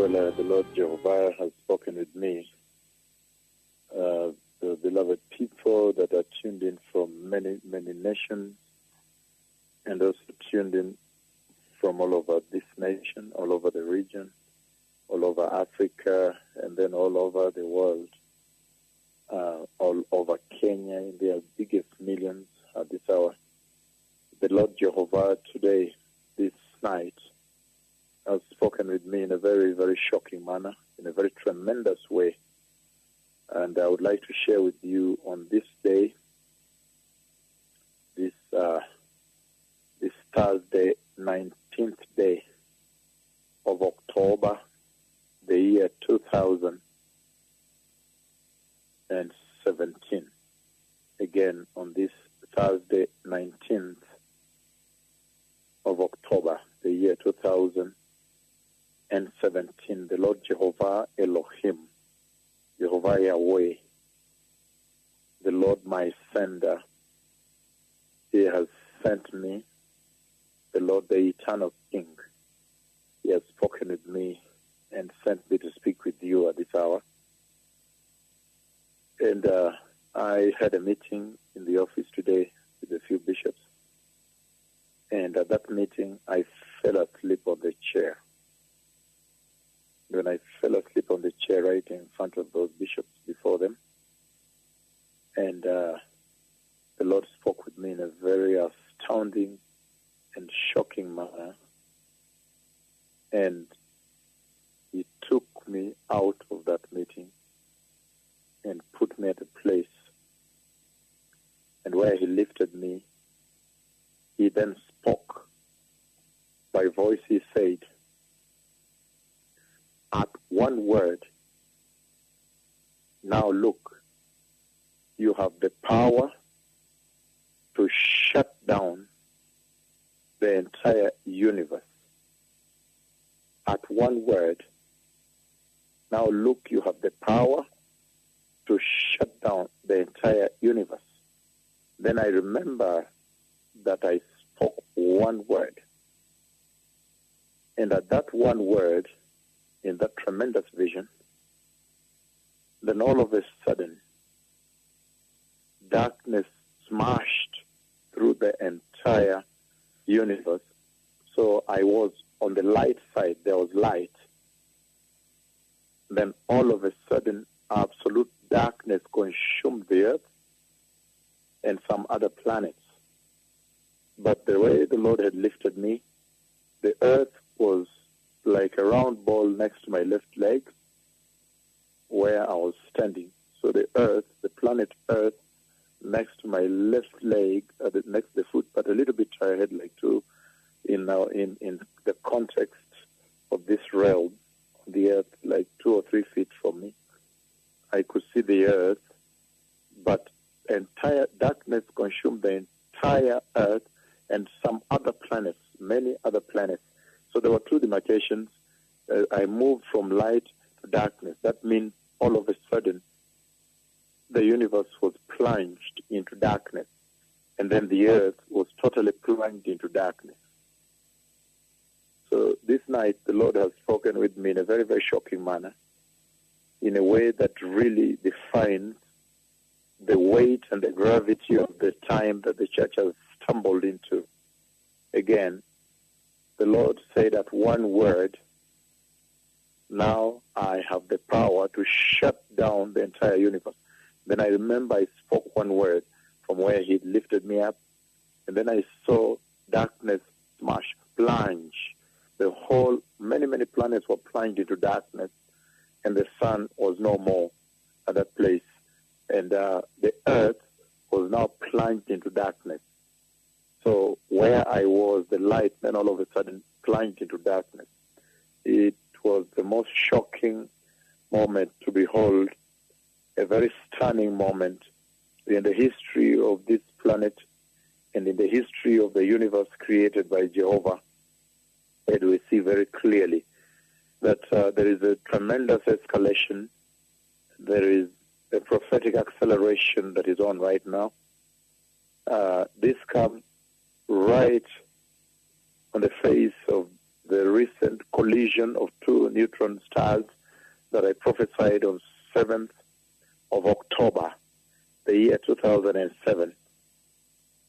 well, the Lord Jehovah has spoken with me. The beloved people that are tuned in from many, many nations and also tuned in from all over this nation, all over the region, all over Africa, and then all over the world, all over Kenya in their biggest millions at this hour. The Lord Jehovah today, this night, has spoken with me in a very, very shocking manner, in a very tremendous way. And I would like to share with you on this day, this Thursday, 19th day of October, the year 2017. Again, on this Thursday, 19th of October, the year 2017, the Lord Jehovah Elohim, Jehovah Yahweh, the Lord my sender, He has sent me, the Lord the eternal King. He has spoken with me and sent me to speak with you at this hour. And I had a meeting in the office today with a few bishops. And at that meeting, I fell asleep on the chair. When I fell asleep on the chair right in front of those bishops before them, and the Lord spoke with me in a very astounding and shocking manner, and He took me out of that meeting and put me at a place, and where He lifted me, He then spoke. By voice He said, at one word, now look, you have the power to shut down the entire universe. At one word, now look, you have the power to shut down the entire universe. Then I remember that I spoke one word. And at that one word, in that tremendous vision, then all of a sudden, darkness smashed through the entire universe. So I was on the light side, there was light. Then all of a sudden, absolute darkness consumed the earth and some other planets. But the way the Lord had lifted me, the earth was like a round ball next to my left leg where I was standing. So the earth, the planet Earth, next to my left leg, next to the foot, but a little bit ahead, like two, in the context of this realm, the earth, like 2 or 3 feet from me. I could see the earth, but entire darkness consumed the entire earth and some other planets, many other planets. So there were 2 demarcations. I moved from light to darkness. That means all of a sudden the universe was plunged into darkness, and then the earth was totally plunged into darkness. So this night the Lord has spoken with me in a very, very shocking manner, in a way that really defines the weight and the gravity of the time that the church has stumbled into. Again, the Lord said at one word, now I have the power to shut down the entire universe. Then I remember I spoke one word from where He lifted me up, and then I saw darkness smash, plunge. The whole, many, many planets were plunged into darkness, and the sun was no more at that place. And the earth was now plunged into darkness. So where I was, the light then all of a sudden plunged into darkness. It was the most shocking moment to behold, a very stunning moment in the history of this planet and in the history of the universe created by Jehovah. And we see very clearly that there is a tremendous escalation. There is a prophetic acceleration that is on right now. This comes right on the face of the recent collision of two neutron stars that I prophesied on 7th of October, the year 2007.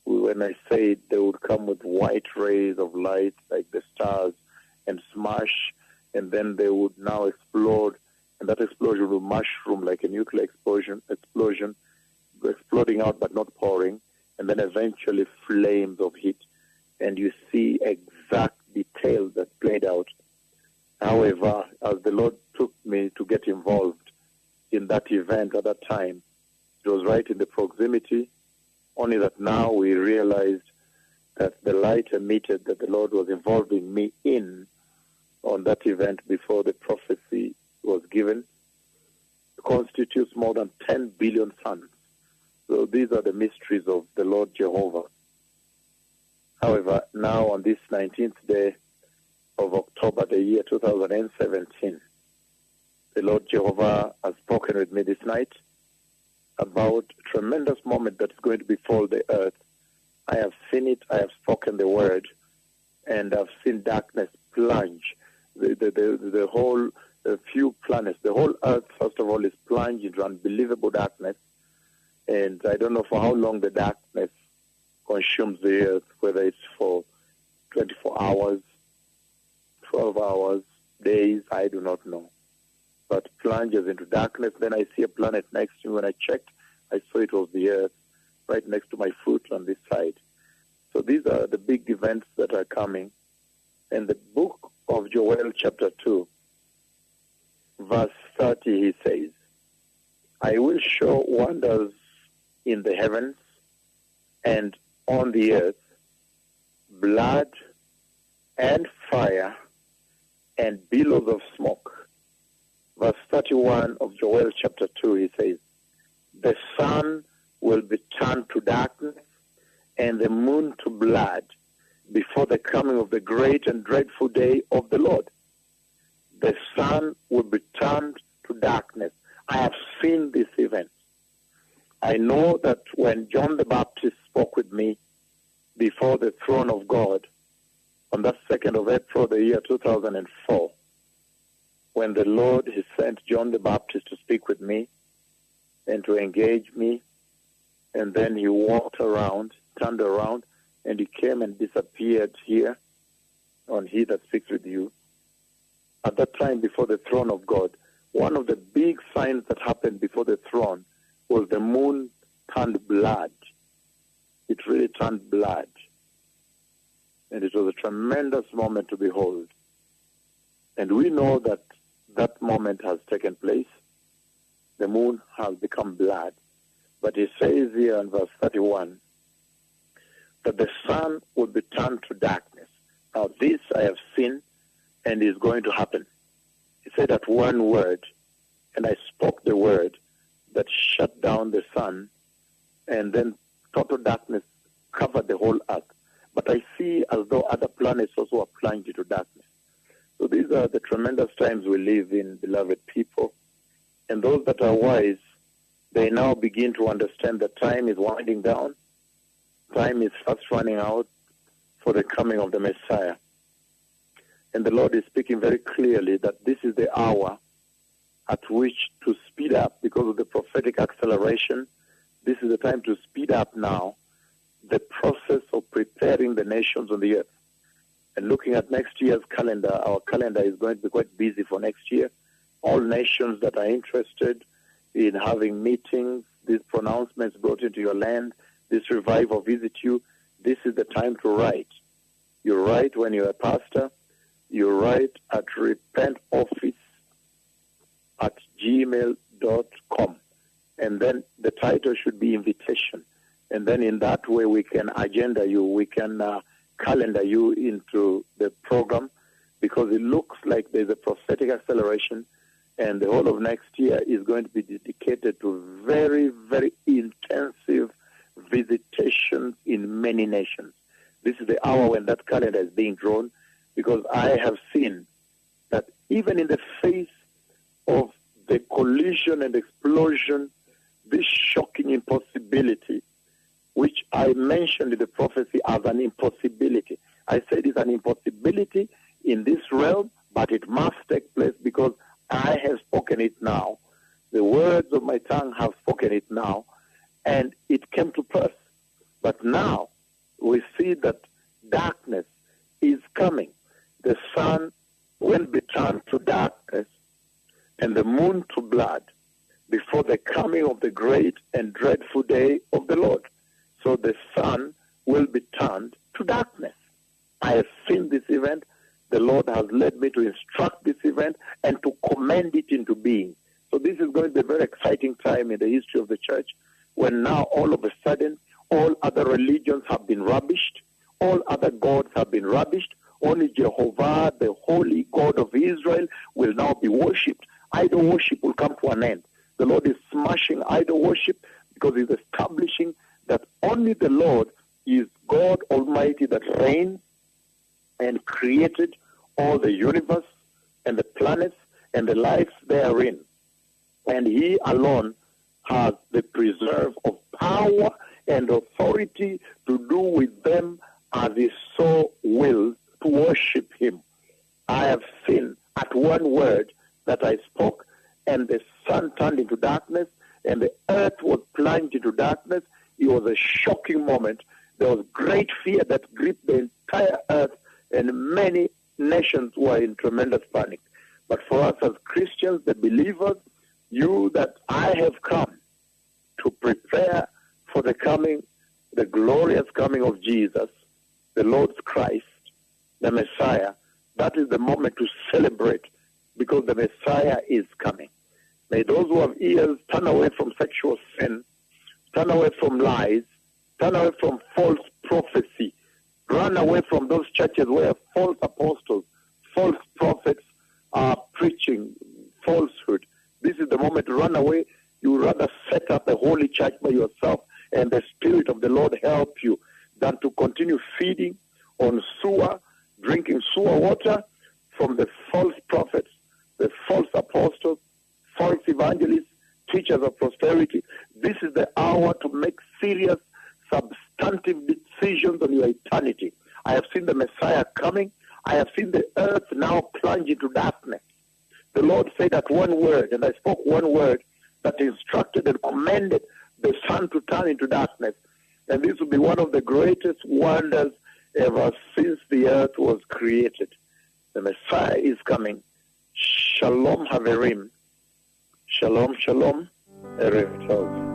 When I said they would come with white rays of light like the stars and smash, and then they would now explode, and that explosion will mushroom like a nuclear explosion, exploding out but not pouring, and then eventually flames of heat. And you see exact details that played out. However, as the Lord took me to get involved in that event at that time, it was right in the proximity, only that now we realized that the light emitted that the Lord was involving me in on that event before the prophecy was given constitutes more than 10 billion suns. So these are the mysteries of the Lord Jehovah. However, now on this 19th day of October, the year 2017, the Lord Jehovah has spoken with me this night about a tremendous moment that is going to befall the earth. I have seen it, I have spoken the word, and I've seen darkness plunge. The whole few planets, the whole earth, first of all, is plunged into unbelievable darkness. And I don't know for how long the darkness consumes the earth, whether it's for 24 hours, 12 hours, days, I do not know. But plunges into darkness. Then I see a planet next to me. When I checked, I saw it was the earth right next to my foot on this side. So these are the big events that are coming. In the book of Joel chapter 2, verse 30, he says, I will show wonders in the heavens and on the earth, blood and fire and billows of smoke. Verse 31 of Joel chapter 2, he says, the sun will be turned to darkness and the moon to blood before the coming of the great and dreadful day of the Lord. The sun will be turned to darkness. I have seen this event. I know that when John the Baptist spoke with me before the throne of God on that 2nd of April, the year 2004, when the Lord, he sent John the Baptist to speak with me and to engage me, and then he walked around, turned around, and he came and disappeared here on He That Speaks With You. At that time, before the throne of God, one of the big signs that happened before the throne was the moon turned blood. It really turned blood. And it was a tremendous moment to behold. And we know that that moment has taken place. The moon has become blood. But it says here in verse 31 that the sun will be turned to darkness. Now this I have seen and is going to happen. He said that one word, and I spoke the word that shut down the sun, and then total darkness covered the whole earth. But I see as though other planets also are plunged into darkness. So these are the tremendous times we live in, beloved people. And those that are wise, they now begin to understand that time is winding down. Time is fast running out for the coming of the Messiah. And the Lord is speaking very clearly that this is the hour at which to speed up because of the prophetic acceleration. This is the time to speed up now the process of preparing the nations on the earth. And looking at next year's calendar, our calendar is going to be quite busy for next year. All nations that are interested in having meetings, these pronouncements brought into your land, this revival visit you, this is the time to write. You write when you're a pastor. You write at repentoffice@gmail.com. And then the title should be invitation. And then in that way we can agenda you, we can calendar you into the program, because it looks like there's a prophetic acceleration, and the whole of next year is going to be dedicated to very, very intensive visitations in many nations. This is the hour when that calendar is being drawn, because I have seen that even in the face of the collision and explosion, this shocking impossibility, which I mentioned in the prophecy as an impossibility. I said it's an impossibility in this realm, but it must take place because I have spoken it now. The words of my tongue have spoken it now, and it came to pass. But now we see that darkness is coming. The sun will be turned to darkness and the moon to blood before the coming of the great and dreadful day of the Lord. So the sun will be turned to darkness. I have seen this event. The Lord has led me to instruct this event and to command it into being. So this is going to be a very exciting time in the history of the church, when now all of a sudden all other religions have been rubbished, all other gods have been rubbished. Only Jehovah, the holy God of Israel, will now be worshipped. Idol worship will come to an end. The Lord is smashing idol worship because he's establishing that only the Lord is God Almighty that reigns and created all the universe and the planets and the lives therein. And he alone has the preserve of power and authority to do with them as he so wills, to worship him. I have seen at one word that I spoke, and the sun turned into darkness, and the earth was plunged into darkness. It was a shocking moment. There was great fear that gripped the entire earth, and many nations were in tremendous panic. But for us as Christians, the believers, you that I have come to prepare for the coming, the glorious coming of Jesus, the Lord Christ, the Messiah, that is the moment to celebrate, because the Messiah is coming. May those who have ears turn away from sexual sin, turn away from lies, turn away from false prophecy, run away from those churches where false apostles, false prophets are preaching falsehood. This is the moment to run away. You would rather set up a holy church by yourself and the Spirit of the Lord help you than to continue feeding on sewer, drinking sewer water from the false prophets, the false apostles, false evangelists, teachers of prosperity. This is the hour to make serious, substantive decisions on your eternity. I have seen the Messiah coming. I have seen the earth now plunge into darkness. The Lord said that one word, and I spoke one word that instructed and commanded the sun to turn into darkness. And this will be one of the greatest wonders ever since the earth was created. The Messiah is coming. Shalom Haverim. Shalom, shalom. Erev Tov.